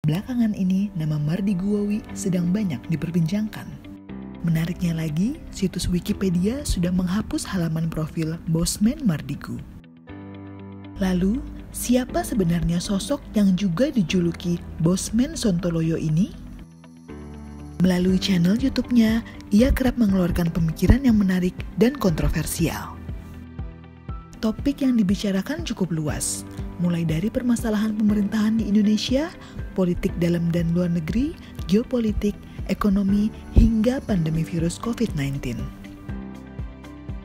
Belakangan ini, nama Mardi Guowi sedang banyak diperbincangkan. Menariknya lagi, situs Wikipedia sudah menghapus halaman profil Bosman Mardi Gu. Lalu, siapa sebenarnya sosok yang juga dijuluki Bosman Sontoloyo ini? Melalui channel YouTube-nya, ia kerap mengeluarkan pemikiran yang menarik dan kontroversial. Topik yang dibicarakan cukup luas, mulai dari permasalahan pemerintahan di Indonesia, politik dalam dan luar negeri, geopolitik, ekonomi, hingga pandemi virus COVID-19.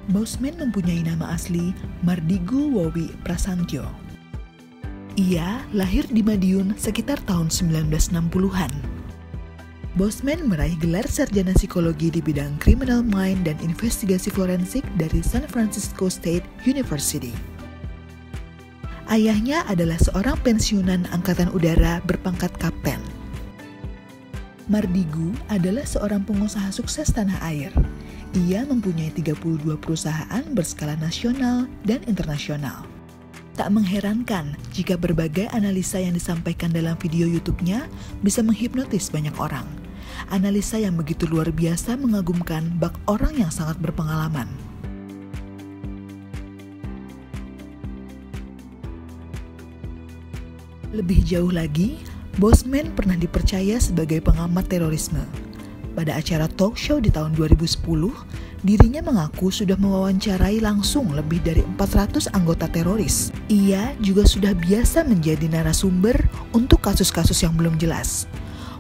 Bosman mempunyai nama asli Mardi Gu Wowi Prasantyo. Ia lahir di Madiun sekitar tahun 1960-an. Bosman meraih gelar sarjana psikologi di bidang criminal mind dan investigasi forensik dari San Francisco State University. Ayahnya adalah seorang pensiunan angkatan udara berpangkat kapten. Mardi Gu adalah seorang pengusaha sukses tanah air. Ia mempunyai 32 perusahaan berskala nasional dan internasional. Tak mengherankan jika berbagai analisa yang disampaikan dalam video YouTube-nya bisa menghipnotis banyak orang. Analisa yang begitu luar biasa mengagumkan bak orang yang sangat berpengalaman. Lebih jauh lagi, Bosman pernah dipercaya sebagai pengamat terorisme. Pada acara talk show di tahun 2010, dirinya mengaku sudah mewawancarai langsung lebih dari 400 anggota teroris. Ia juga sudah biasa menjadi narasumber untuk kasus-kasus yang belum jelas.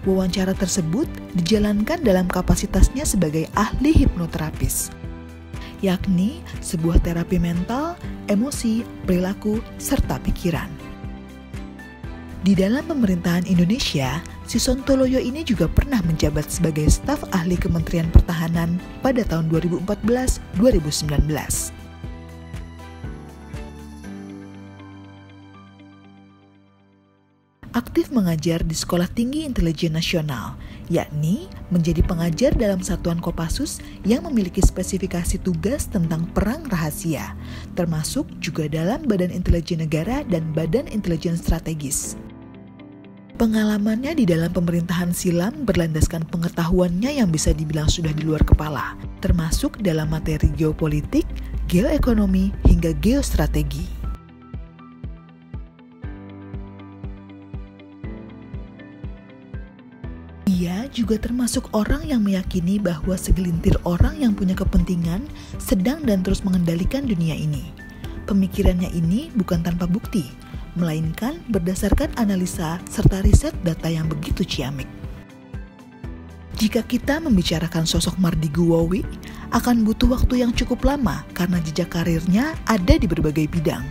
Wawancara tersebut dijalankan dalam kapasitasnya sebagai ahli hipnoterapis, yakni sebuah terapi mental, emosi, perilaku, serta pikiran. Di dalam pemerintahan Indonesia, si Sontoloyo ini juga pernah menjabat sebagai staf ahli Kementerian Pertahanan pada tahun 2014-2019. Aktif mengajar di Sekolah Tinggi Intelijen Nasional, yakni menjadi pengajar dalam Satuan Kopassus yang memiliki spesifikasi tugas tentang perang rahasia, termasuk juga dalam Badan Intelijen Negara dan Badan Intelijen Strategis. Pengalamannya di dalam pemerintahan silam berlandaskan pengetahuannya yang bisa dibilang sudah di luar kepala, termasuk dalam materi geopolitik, geoekonomi, hingga geostrategi. Ia juga termasuk orang yang meyakini bahwa segelintir orang yang punya kepentingan sedang dan terus mengendalikan dunia ini. Pemikirannya ini bukan tanpa bukti, melainkan berdasarkan analisa serta riset data yang begitu ciamik. Jika kita membicarakan sosok Mardi Gu Wowi, akan butuh waktu yang cukup lama karena jejak karirnya ada di berbagai bidang.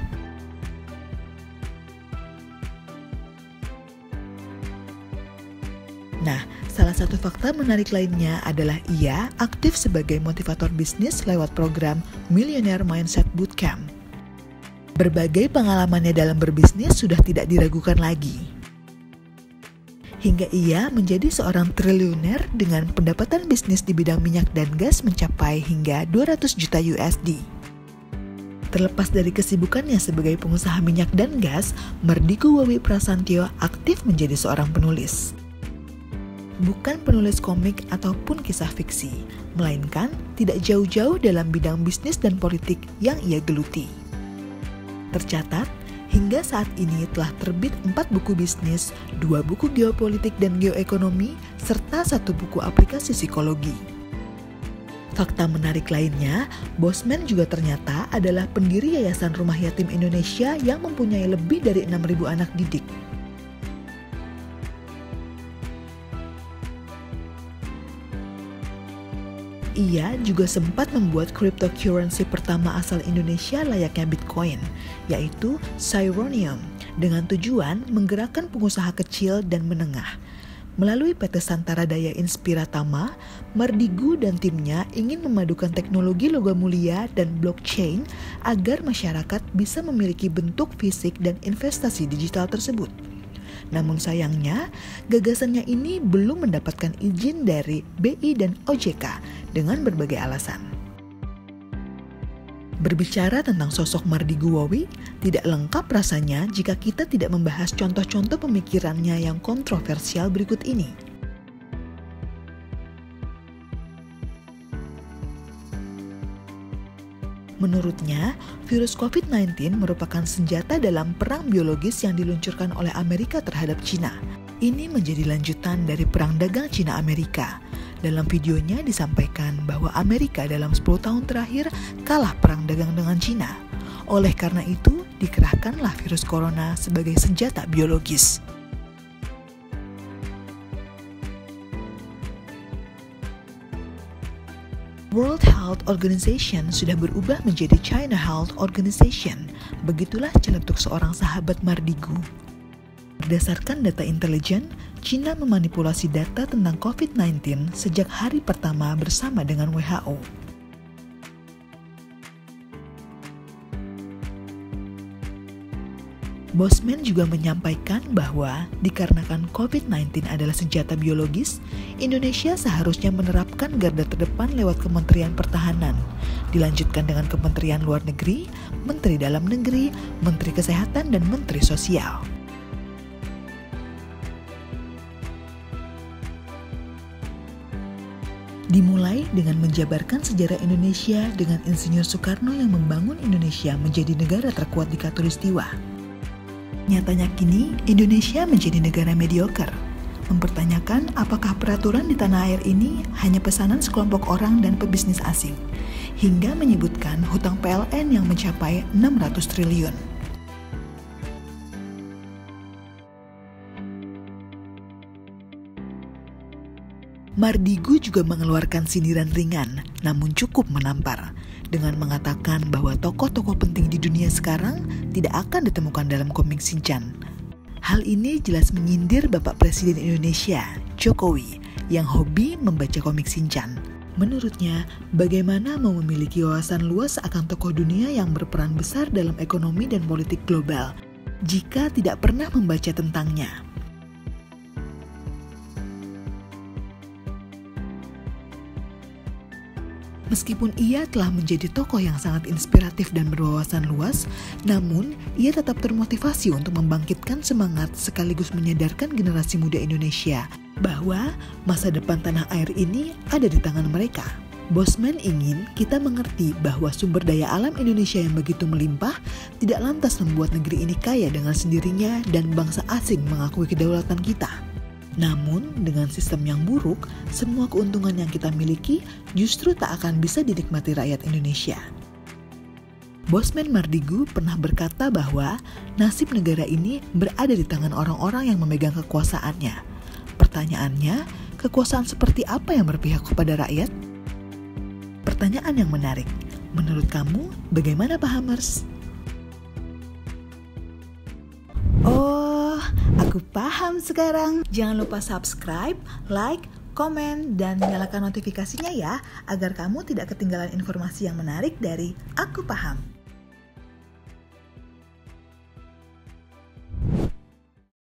Nah, salah satu fakta menarik lainnya adalah ia aktif sebagai motivator bisnis lewat program Millionaire Mindset Bootcamp. Berbagai pengalamannya dalam berbisnis sudah tidak diragukan lagi. Hingga ia menjadi seorang triliuner dengan pendapatan bisnis di bidang minyak dan gas mencapai hingga 200 juta USD. Terlepas dari kesibukannya sebagai pengusaha minyak dan gas, Mardi Gu Wowi Prasantyo aktif menjadi seorang penulis. Bukan penulis komik ataupun kisah fiksi, melainkan tidak jauh-jauh dalam bidang bisnis dan politik yang ia geluti. Tercatat, hingga saat ini telah terbit 4 buku bisnis, 2 buku geopolitik dan geoekonomi, serta 1 buku aplikasi psikologi. Fakta menarik lainnya, Bosman juga ternyata adalah pendiri Yayasan Rumah Yatim Indonesia yang mempunyai lebih dari 6.000 anak didik. Ia juga sempat membuat cryptocurrency pertama asal Indonesia layaknya Bitcoin, yaitu Cyronium, dengan tujuan menggerakkan pengusaha kecil dan menengah. Melalui PT Santara Daya Inspiratama, Mardi Gu dan timnya ingin memadukan teknologi logam mulia dan blockchain agar masyarakat bisa memiliki bentuk fisik dan investasi digital tersebut. Namun sayangnya, gagasannya ini belum mendapatkan izin dari BI dan OJK dengan berbagai alasan. Berbicara tentang sosok Mardi Guowi, tidak lengkap rasanya jika kita tidak membahas contoh-contoh pemikirannya yang kontroversial berikut ini. Menurutnya, virus COVID-19 merupakan senjata dalam perang biologis yang diluncurkan oleh Amerika terhadap Cina. Ini menjadi lanjutan dari perang dagang Cina-Amerika. Dalam videonya disampaikan bahwa Amerika dalam 10 tahun terakhir kalah perang dagang dengan Cina. Oleh karena itu, dikerahkanlah virus corona sebagai senjata biologis. World Health Organization sudah berubah menjadi China Health Organization. Begitulah celetuk seorang sahabat Mardi Gu. Berdasarkan data intelijen, China memanipulasi data tentang COVID-19 sejak hari pertama bersama dengan WHO. Bosman juga menyampaikan bahwa dikarenakan COVID-19 adalah senjata biologis, Indonesia seharusnya menerapkan garda terdepan lewat Kementerian Pertahanan, dilanjutkan dengan Kementerian Luar Negeri, Menteri Dalam Negeri, Menteri Kesehatan, dan Menteri Sosial. Dimulai dengan menjabarkan sejarah Indonesia dengan Insinyur Soekarno yang membangun Indonesia menjadi negara terkuat di Khatulistiwa. Nyatanya kini Indonesia menjadi negara mediocre, mempertanyakan apakah peraturan di tanah air ini hanya pesanan sekelompok orang dan pebisnis asing, hingga menyebutkan hutang PLN yang mencapai 600 triliun. Mardi Gu juga mengeluarkan sindiran ringan, namun cukup menampar, dengan mengatakan bahwa tokoh-tokoh penting di dunia sekarang tidak akan ditemukan dalam komik Shinchan. Hal ini jelas menyindir Bapak Presiden Indonesia, Jokowi, yang hobi membaca komik Shinchan. Menurutnya, bagaimana mau memiliki wawasan luas akan tokoh dunia yang berperan besar dalam ekonomi dan politik global, jika tidak pernah membaca tentangnya? Meskipun ia telah menjadi tokoh yang sangat inspiratif dan berwawasan luas, namun ia tetap termotivasi untuk membangkitkan semangat sekaligus menyadarkan generasi muda Indonesia bahwa masa depan tanah air ini ada di tangan mereka. Bosman ingin kita mengerti bahwa sumber daya alam Indonesia yang begitu melimpah tidak lantas membuat negeri ini kaya dengan sendirinya dan bangsa asing mengakui kedaulatan kita. Namun, dengan sistem yang buruk, semua keuntungan yang kita miliki justru tak akan bisa dinikmati rakyat Indonesia. Bosman Mardi Gu pernah berkata bahwa nasib negara ini berada di tangan orang-orang yang memegang kekuasaannya. Pertanyaannya, kekuasaan seperti apa yang berpihak kepada rakyat? Pertanyaan yang menarik. Menurut kamu, bagaimana Pak Hamers? Aku paham sekarang. Jangan lupa subscribe, like, komen, dan nyalakan notifikasinya ya, agar kamu tidak ketinggalan informasi yang menarik dari Aku Paham.